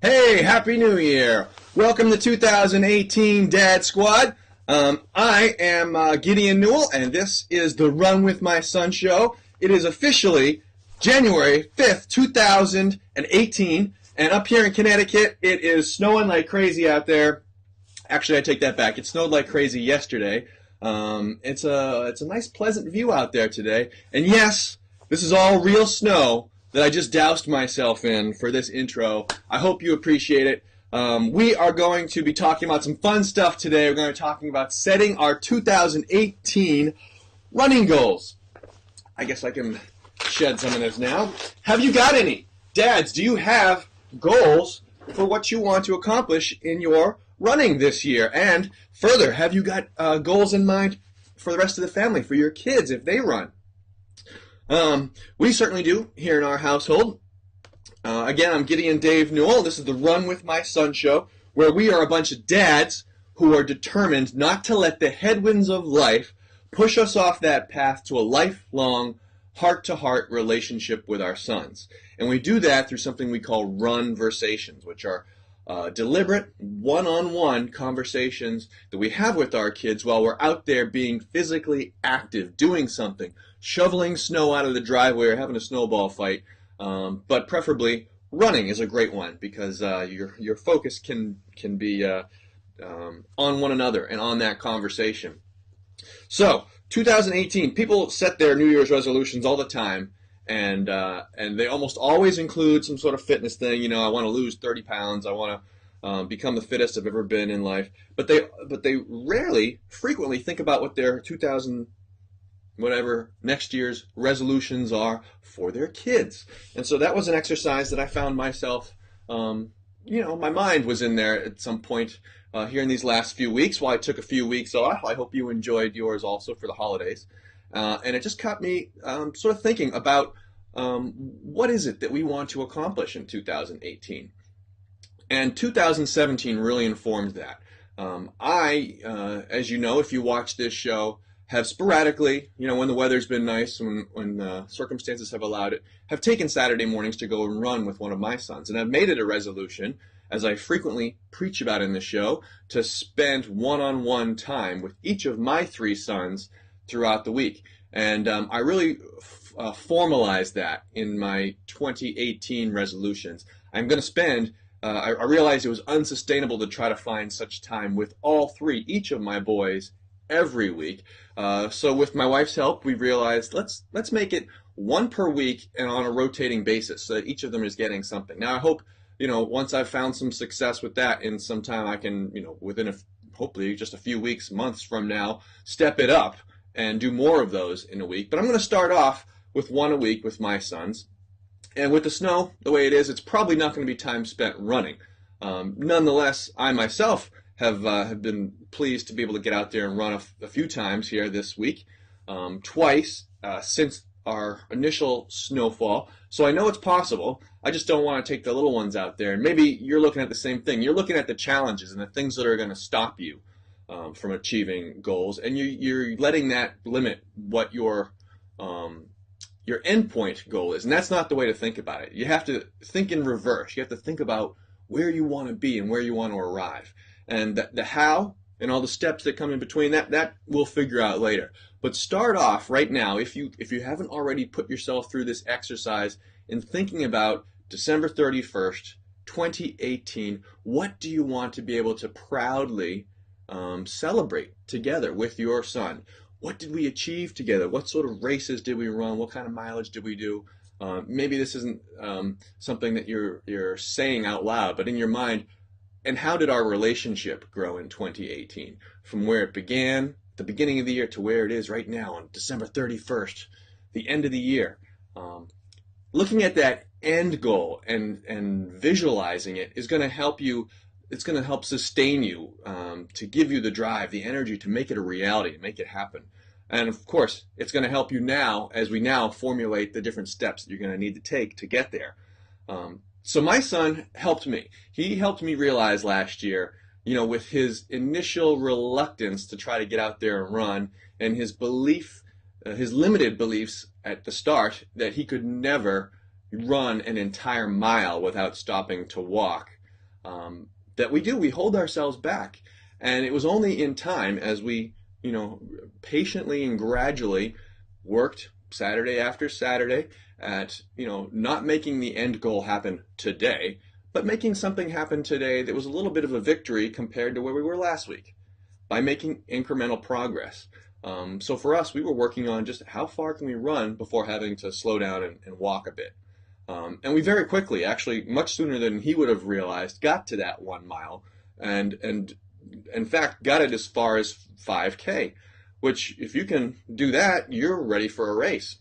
Hey, Happy New Year! Welcome to 2018 Dad Squad. I am Gideon Newell, and this is the Run With My Son show. It is officially January 5th, 2018, and up here in Connecticut, it is snowing like crazy out there. Actually, I take that back. It snowed like crazy yesterday. It's a nice, pleasant view out there today. And yes, this is all real snow that I just doused myself in for this intro. I hope you appreciate it. We are going to be talking about some fun stuff today. We're going to be talking about setting our 2018 running goals. I guess I can shed some of this now. Have you got any? Dads, do you have goals for what you want to accomplish in your running this year? And further, have you got goals in mind for the rest of the family, for your kids if they run? We certainly do here in our household. Again, I'm Gideon Dave Newell. This is the Run With My Son show, where we are a bunch of dads who are determined not to let the headwinds of life push us off that path to a lifelong, heart-to-heart relationship with our sons. And we do that through something we call Runversations, which are deliberate, one-on-one conversations that we have with our kids while we're out there being physically active, doing something, shoveling snow out of the driveway or having a snowball fight. But preferably, running is a great one because your focus can be on one another and on that conversation. So, 2018, people set their New Year's resolutions all the time, and they almost always include some sort of fitness thing. You know, I want to lose 30 pounds. I want to become the fittest I've ever been in life. But they frequently think about what their whatever next year's resolutions are for their kids. And so that was an exercise that I found myself, my mind was in there at some point here in these last few weeks. While I took a few weeks off, I hope you enjoyed yours also for the holidays. And it just caught me sort of thinking about what is it that we want to accomplish in 2018. And 2017 really informed that. As you know, if you watch this show, have sporadically, when the weather's been nice, when circumstances have allowed it, have taken Saturday mornings to go and run with one of my sons. And I've made it a resolution, as I frequently preach about in the show, to spend one-on-one time with each of my three sons throughout the week. And I really formalized that in my 2018 resolutions. I'm going to spend, I realized it was unsustainable to try to find such time with all three, each of my boys, every week. So with my wife's help, we realized let's make it one per week and on a rotating basis so that each of them is getting something. Now I hope, once I've found some success with that in some time, I can, within hopefully just a few weeks, months from now, step it up and do more of those in a week. But I'm going to start off with one a week with my sons. And with the snow, the way it is, it's probably not going to be time spent running. Nonetheless, I myself have been pleased to be able to get out there and run a few times here this week, twice since our initial snowfall. So I know it's possible. I just don't want to take the little ones out there. And maybe you're looking at the same thing. You're looking at the challenges and the things that are going to stop you from achieving goals, and you're letting that limit what your endpoint goal is. And that's not the way to think about it. You have to think in reverse. You have to think about where you want to be and where you want to arrive. And the how and all the steps that come in between that we'll figure out later. But start off right now, if you haven't already put yourself through this exercise in thinking about December 31st, 2018, what do you want to be able to proudly celebrate together with your son? What did we achieve together? What sort of races did we run? What kind of mileage did we do? Maybe this isn't something that you're saying out loud, but in your mind. And how did our relationship grow in 2018? From where it began, the beginning of the year, to where it is right now on December 31st, the end of the year. Looking at that end goal and visualizing it is going to help you. It's going to help sustain you, to give you the drive, the energy to make it a reality, make it happen. And of course, it's going to help you now as we now formulate the different steps that you're going to need to take to get there. So my son helped me. He helped me realize last year, with his initial reluctance to try to get out there and run, and his limited beliefs at the start that he could never run an entire mile without stopping to walk. that we do. We hold ourselves back. And it was only in time as we, patiently and gradually worked Saturday after Saturday at, not making the end goal happen today, but making something happen today that was a little bit of a victory compared to where we were last week by making incremental progress. So for us, we were working on just how far can we run before having to slow down and walk a bit. And we very quickly, actually much sooner than he would have realized, got to that 1 mile and in fact got it as far as 5K, which if you can do that, you're ready for a race.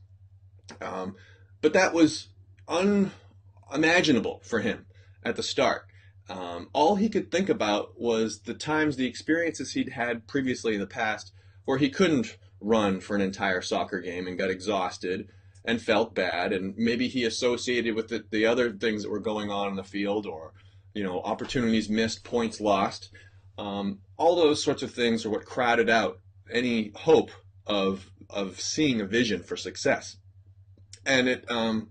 But that was unimaginable for him at the start. All he could think about was the times, the experiences he'd had previously in the past where he couldn't run for an entire soccer game and got exhausted and felt bad, and maybe he associated with the other things that were going on in the field, or opportunities missed, points lost. All those sorts of things are what crowded out any hope of seeing a vision for success. And on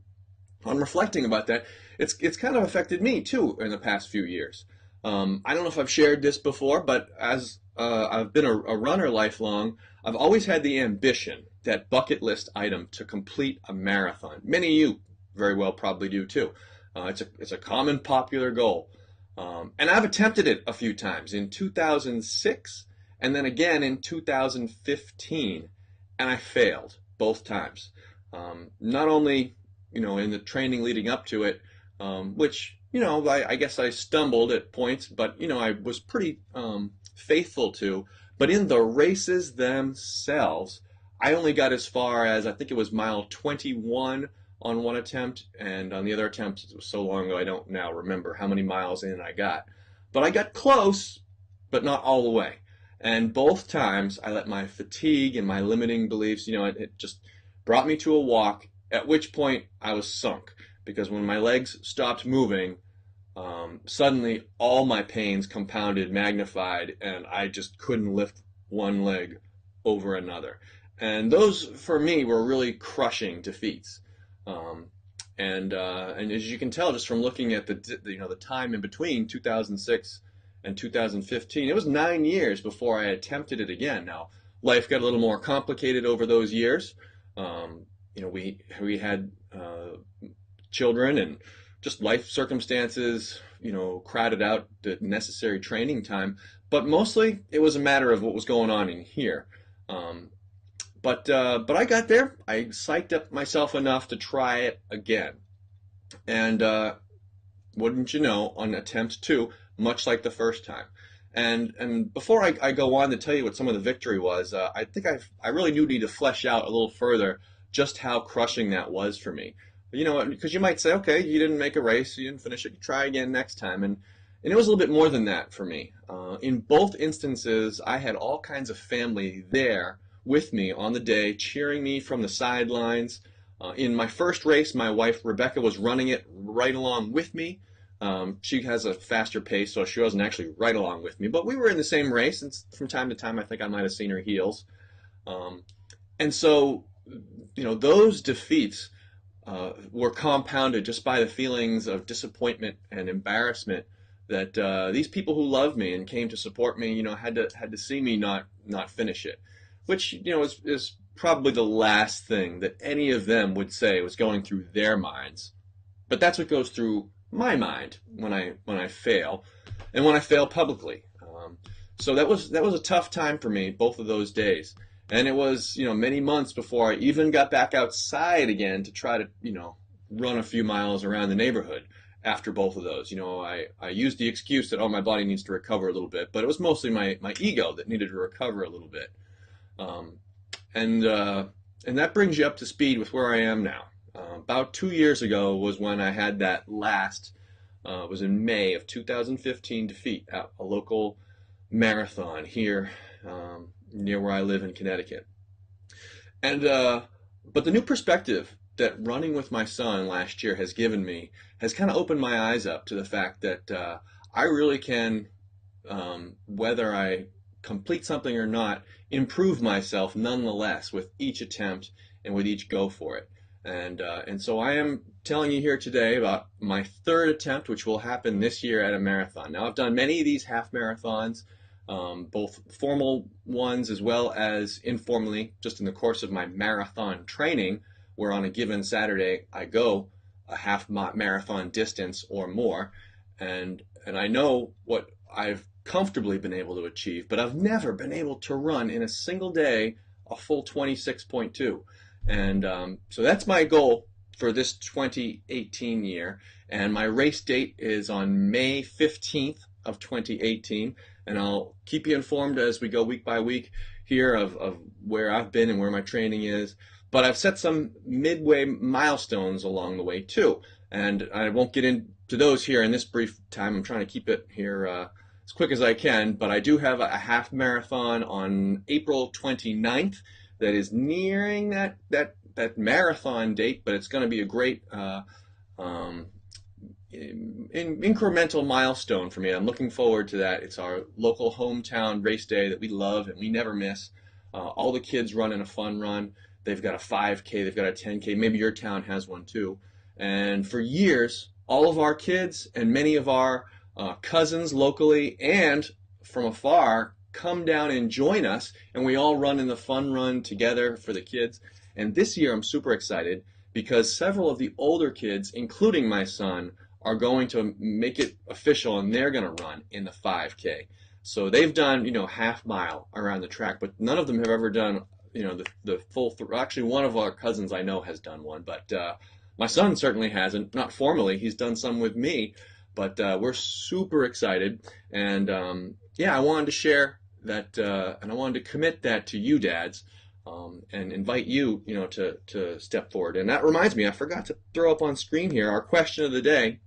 reflecting about that, it's kind of affected me too in the past few years. I don't know if I've shared this before, but as I've been a runner lifelong, I've always had the ambition, that bucket list item, to complete a marathon. Many of you very well probably do too. It's a common popular goal. And I've attempted it a few times, in 2006 and then again in 2015, and I failed both times. Not only, in the training leading up to it, which, I guess I stumbled at points, but, I was pretty faithful to. But in the races themselves, I only got as far as, I think it was mile 21 on one attempt, and on the other attempt, it was so long ago I don't now remember how many miles in I got. But I got close, but not all the way. And both times I let my fatigue and my limiting beliefs, it just brought me to a walk, at which point I was sunk. Because when my legs stopped moving, suddenly all my pains compounded, magnified, and I just couldn't lift one leg over another. And those, for me, were really crushing defeats. And as you can tell just from looking at the time in between 2006 and 2015, it was 9 years before I attempted it again. Now, life got a little more complicated over those years. We had children, and just life circumstances, crowded out the necessary training time. But mostly, it was a matter of what was going on in here. But I got there. I psyched up myself enough to try it again. And wouldn't you know, on attempt 2, much like the first time. And before I go on to tell you what some of the victory was, I think I really do need to flesh out a little further just how crushing that was for me. Because you might say, okay, you didn't make a race, you didn't finish it, you try again next time. And it was a little bit more than that for me. In both instances, I had all kinds of family there with me on the day, cheering me from the sidelines. In my first race, my wife Rebecca was running it right along with me. She has a faster pace, so she wasn't actually right along with me, but we were in the same race, and from time to time I think I might have seen her heels. And so, those defeats were compounded just by the feelings of disappointment and embarrassment that these people who loved me and came to support me, had to see me not finish it, which is probably the last thing that any of them would say was going through their minds. But that's what goes through my mind when I fail, and when I fail publicly. So that was a tough time for me, both of those days. And it was, many months before I even got back outside again to try to, run a few miles around the neighborhood after both of those. I used the excuse that, oh, my body needs to recover a little bit, but it was mostly my ego that needed to recover a little bit. And that brings you up to speed with where I am now. About 2 years ago was when I had that last, was in May of 2015, defeat at a local marathon here near where I live in Connecticut. And but the new perspective that running with my son last year has given me has kind of opened my eyes up to the fact that I really can, whether I complete something or not, improve myself nonetheless with each attempt and with each go for it. And so I am telling you here today about my third attempt, which will happen this year at a marathon. Now, I've done many of these half marathons, both formal ones as well as informally, just in the course of my marathon training, where on a given Saturday I go a half marathon distance or more, and I know what I've comfortably been able to achieve, but I've never been able to run in a single day a full 26.2. And so that's my goal for this 2018 year. And my race date is on May 15th of 2018. And I'll keep you informed as we go week by week here of where I've been and where my training is. But I've set some midway milestones along the way too. And I won't get into those here in this brief time. I'm trying to keep it here as quick as I can. But I do have a half marathon on April 29th that is nearing that marathon date, but it's going to be a great incremental milestone for me. I'm looking forward to that. It's our local hometown race day that we love and we never miss. All the kids run in a fun run. They've got a 5K, they've got a 10K. Maybe your town has one too. And for years, all of our kids and many of our cousins locally and from afar come down and join us, and we all run in the fun run together for the kids. And this year I'm super excited because several of the older kids, including my son, are going to make it official, and they're going to run in the 5K. So they've done, half mile around the track, but none of them have ever done, the full. Actually, one of our cousins I know has done one, but my son certainly hasn't. Not formally, he's done some with me, but we're super excited. And I wanted to share that, and I wanted to commit that to you, dads. And invite you, to step forward. And that reminds me, I forgot to throw up on screen here our question of the day.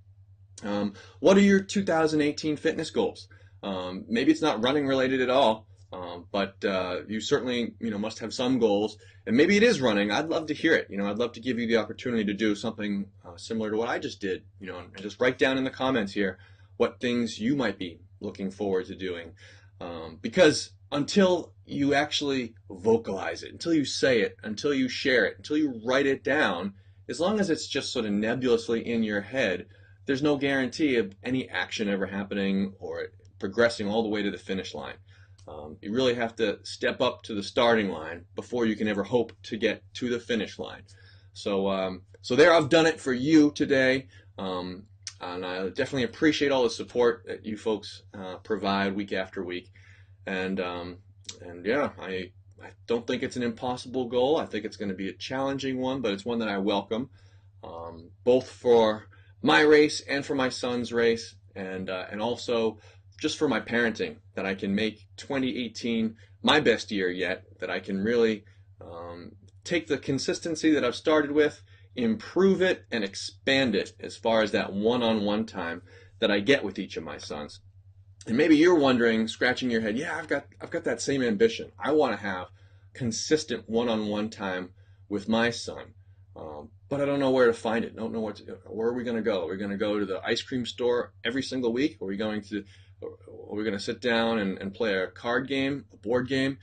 What are your 2018 fitness goals? Maybe it's not running related at all, but you certainly, must have some goals. And maybe it is running. I'd love to hear it. I'd love to give you the opportunity to do something similar to what I just did. And just write down in the comments here what things you might be looking forward to doing. Because until you actually vocalize it, until you say it, until you share it, until you write it down, as long as it's just sort of nebulously in your head, there's no guarantee of any action ever happening or progressing all the way to the finish line. You really have to step up to the starting line before you can ever hope to get to the finish line. So there, I've done it for you today. And I definitely appreciate all the support that you folks provide week after week. And yeah, I don't think it's an impossible goal. I think it's going to be a challenging one, but it's one that I welcome, both for my race and for my son's race, and also just for my parenting, that I can make 2018 my best year yet, that I can really take the consistency that I've started with, improve it, and expand it as far as that one-on-one time that I get with each of my sons. And maybe you're wondering, scratching your head, yeah, I've got that same ambition. I want to have consistent one-on-one time with my son, but I don't know where to find it. I don't know where are we going to go? Are we going to go to the ice cream store every single week? Are we going to sit down and play a card game, a board game?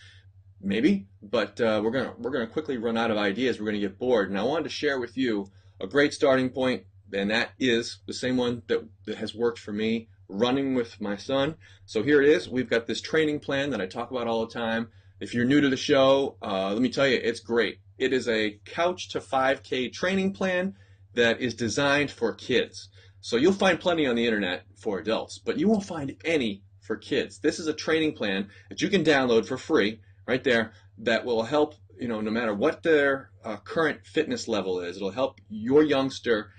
Maybe, but we're gonna quickly run out of ideas. We're going to get bored. And I wanted to share with you a great starting point, and that is the same one that has worked for me, running with my son. So here it is. We've got this training plan that I talk about all the time. If you're new to the show, let me tell you, it's great. It is a couch to 5K training plan that is designed for kids. So you'll find plenty on the internet for adults, but you won't find any for kids. This is a training plan that you can download for free right there that will help, no matter what their current fitness level is. It'll help your youngster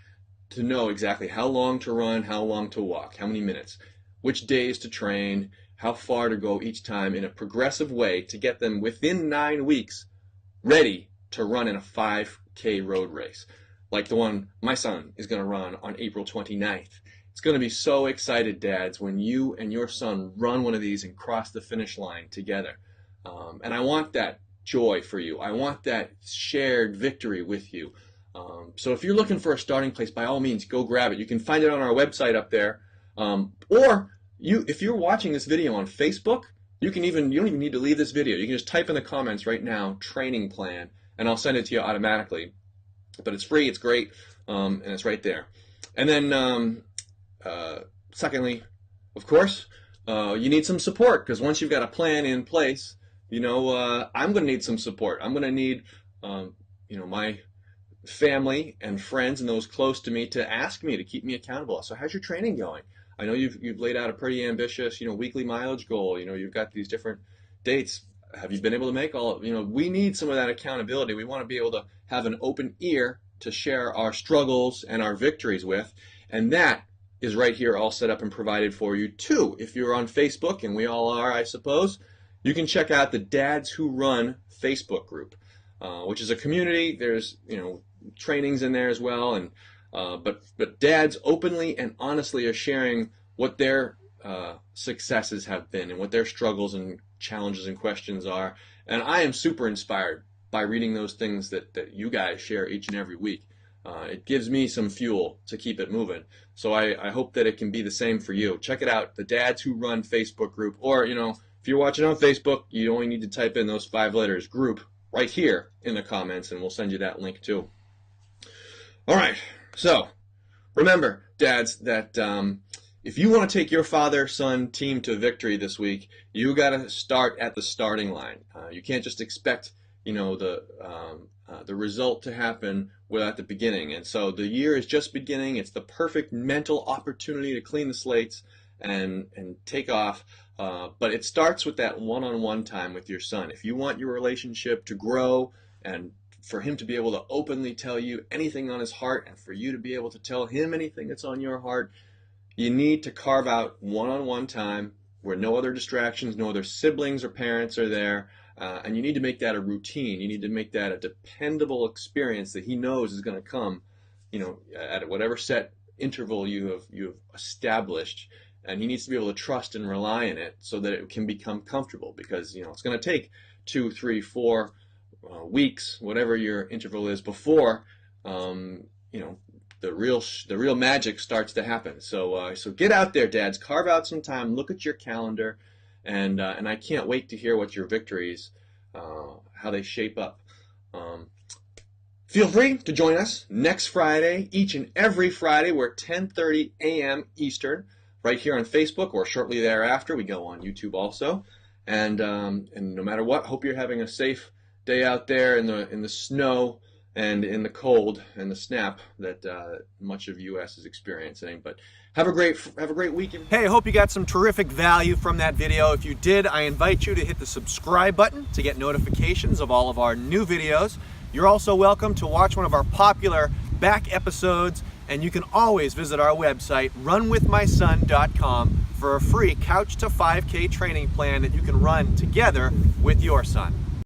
to know exactly how long to run, how long to walk, how many minutes, which days to train, how far to go each time in a progressive way to get them within 9 weeks ready to run in a 5K road race, like the one my son is going to run on April 29th. It's going to be so excited, dads, when you and your son run one of these and cross the finish line together. And I want that joy for you. I want that shared victory with you. So if you're looking for a starting place, by all means, go grab it. You can find it on our website up there. Or if you're watching this video on Facebook, you don't even need to leave this video. You can just type in the comments right now, training plan, and I'll send it to you automatically. But it's free, it's great. and it's right there. And then, secondly, of course, you need some support, because once you've got a plan in place, I'm going to need some support. I'm going to need, my family and friends and those close to me to ask me, to keep me accountable. So how's your training going? I know you've laid out a pretty ambitious, weekly mileage goal. You've got these different dates. Have you been able to make all of, we need some of that accountability. We want to be able to have an open ear to share our struggles and our victories with. And that is right here, all set up and provided for you too. If you're on Facebook, and we all are, I suppose, you can check out the Dads Who Run Facebook group, which is a community. There's, trainings in there as well. And but dads openly and honestly are sharing what their successes have been and what their struggles and challenges and questions are. And I am super inspired by reading those things that you guys share each and every week. It gives me some fuel to keep it moving. So I hope that it can be the same for you. Check it out, the Dads Who Run Facebook group. Or, if you're watching on Facebook, you only need to type in those 5 letters, group, right here in the comments, and we'll send you that link too. All right, so remember, dads, that if you want to take your father-son team to victory this week, you got to start at the starting line. You can't just expect, the result to happen without the beginning. And so the year is just beginning. It's the perfect mental opportunity to clean the slates and take off. But it starts with that one-on-one time with your son. If you want your relationship to grow and for him to be able to openly tell you anything on his heart, and for you to be able to tell him anything that's on your heart, you need to carve out one-on-one time where no other distractions, no other siblings or parents are there, and you need to make that a routine. You need to make that a dependable experience that he knows is going to come, at whatever set interval you have established, and he needs to be able to trust and rely on it so that it can become comfortable, because it's going to take 2, 3, 4 weeks, whatever your interval is, before the real magic starts to happen. So get out there, dads. Carve out some time. Look at your calendar, and I can't wait to hear what your victories, how they shape up. Feel free to join us next Friday, each and every Friday. We're at 10:30 a.m. Eastern, right here on Facebook, or shortly thereafter. We go on YouTube also. And no matter what, hope you're having a safe day out there in the snow and in the cold and the snap that much of U.S. is experiencing. But have a great week. Hey, I hope you got some terrific value from that video. If you did, I invite you to hit the subscribe button to get notifications of all of our new videos. You're also welcome to watch one of our popular back episodes, and you can always visit our website, runwithmyson.com, for a free Couch to 5K training plan that you can run together with your son.